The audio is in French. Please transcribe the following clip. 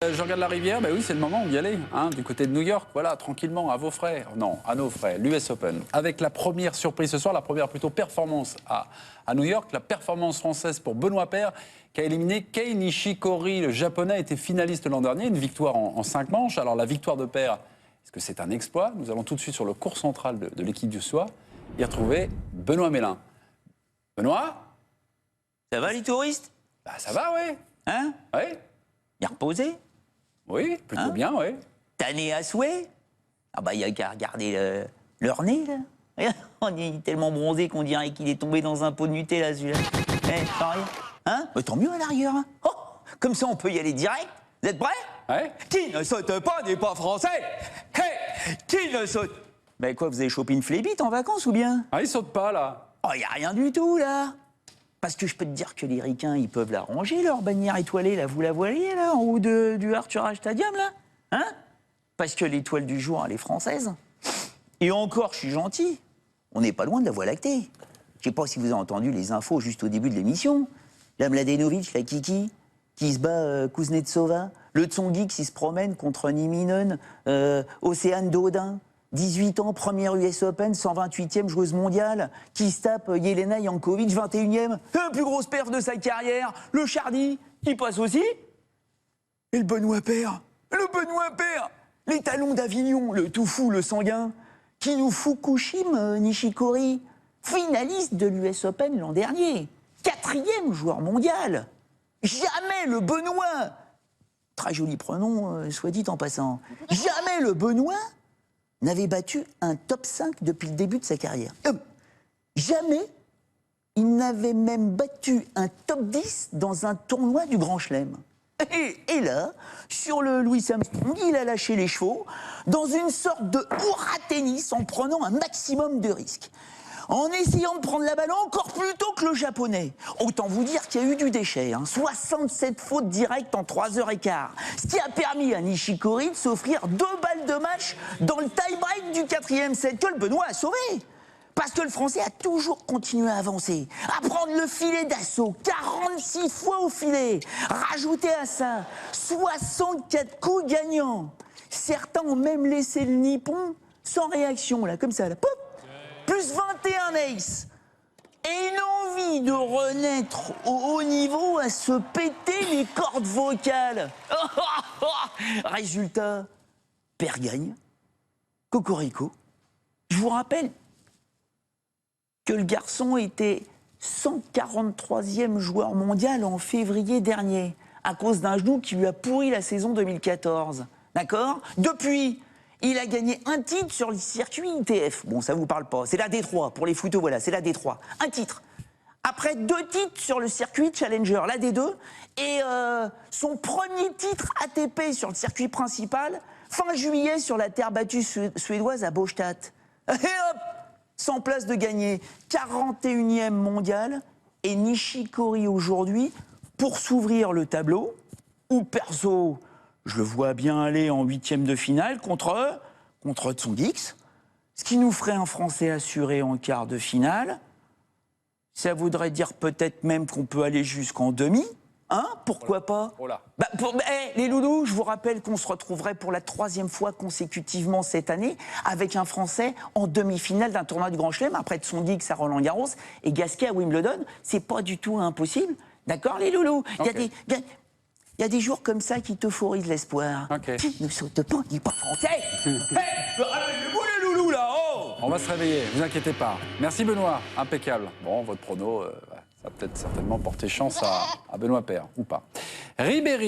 Je regarde la rivière, bah oui, c'est le moment d'y aller, hein, du côté de New York, voilà, tranquillement, à vos frais. Non, à nos frais, l'US Open. Avec la première surprise ce soir, la première plutôt performance à New York, la performance française pour Benoît Paire, qui a éliminé Kei Nishikori. Le japonais était finaliste l'an dernier, une victoire en 5 manches. Alors la victoire de Paire, est-ce que c'est un exploit? Nous allons tout de suite sur le cours central de l'équipe du soir y retrouver Benoît Mélin. Benoît? Ça va les touristes? Bah ça va, oui. Hein? Oui, Bien reposé? oui, plutôt Hein? bien, oui. Tanné à souhait? Ah bah il y a qu'à regarder leur nez là. Regarde, on est tellement bronzé qu'on dirait qu'il est tombé dans un pot de Nutella celui-là. Sans rien. Hein? Bah, tant mieux à l'arrière. Hein. Oh, comme ça on peut y aller direct. Vous êtes prêts? Ouais. Qui ne saute pas n'est pas français. Hey, qui ne saute? Ben quoi, vous avez chopé une flébite en vacances ou bien? Ah, il saute pas, là. Oh, y a rien du tout là. Parce que je peux te dire que les ricains, ils peuvent la ranger, leur bannière étoilée, là, vous la voyez, là, en haut du Arthur Ashe Stadium, là? Hein? Parce que l'étoile du jour, elle est française. Et encore, je suis gentil, on n'est pas loin de la Voie lactée. Je sais pas si vous avez entendu les infos juste au début de l'émission. La Mladenovic, la Kiki, qui se bat Kuznetsova. Le Tsongi qui se promène contre Nieminen, Océane Dodin. 18 ans, première US Open, 128e joueuse mondiale, qui se tape Yelena Jankovic, 21e, la plus grosse perf de sa carrière, le Chardy, qui passe aussi. Et le Benoît Paire, les talons d'Avignon, le tout fou, le sanguin, qui nous Fukushima Nishikori, finaliste de l'US Open l'an dernier, 4e joueur mondial. Jamais le Benoît, très joli prénom, soit dit en passant, jamais le Benoît n'avait battu un top 5 depuis le début de sa carrière. Jamais il n'avait même battu un top 10 dans un tournoi du Grand Chelem. Et là, sur le Louis Armstrong, il a lâché les chevaux dans une sorte de hurrah-tennis en prenant un maximum de risques. En essayant de prendre la balle encore plus tôt que le japonais. Autant vous dire qu'il y a eu du déchet. 67 fautes directes en 3h15. Ce qui a permis à Nishikori de s'offrir 2 balles de match dans le tie-break du 4e set que le Benoît a sauvé. Parce que le Français a toujours continué à avancer, à prendre le filet d'assaut, 46 fois au filet. Rajoutez à ça 64 coups gagnants. Certains ont même laissé le nippon sans réaction, là, comme ça, là, pop. Plus 21 aces. Et une envie de renaître au haut niveau à se péter les cordes vocales. Résultat, Paire gagne. Cocorico. Je vous rappelle que le garçon était 143e joueur mondial en février dernier, à cause d'un genou qui lui a pourri la saison 2014. D'accord? Depuis, il a gagné un titre sur le circuit ITF. Bon, ça vous parle pas. C'est la D3. Pour les photos, voilà, c'est la D3. Un titre. Après 2 titres sur le circuit Challenger, la D2. Et son premier titre ATP sur le circuit principal, fin juillet, sur la terre battue suédoise à Båstad. Et hop, 100 places de gagné. 41e mondial. Et Nishikori aujourd'hui, pour s'ouvrir le tableau, ou perso, je le vois bien aller en 8e de finale contre Tsongix, ce qui nous ferait un Français assuré en quart de finale. Ça voudrait dire peut-être même qu'on peut aller jusqu'en demi. Hein? Pourquoi pas? Les loulous, je vous rappelle qu'on se retrouverait pour la 3e fois consécutivement cette année avec un Français en demi-finale d'un tournoi du Grand Chelem, après Tsongix à Roland-Garros et Gasquet à Wimbledon. C'est pas du tout impossible. D'accord, les loulous? Okay. Il y a des jours comme ça qui t'euphorisent l'espoir. Okay. Qui ne saute pas, n'est pas français. Réveillez-vous les loulous là, oh! On va se réveiller, ne vous inquiétez pas. Merci Benoît, impeccable. Bon, votre prono, ça va peut-être certainement porter chance à Benoît Paire, ou pas. Ribéry.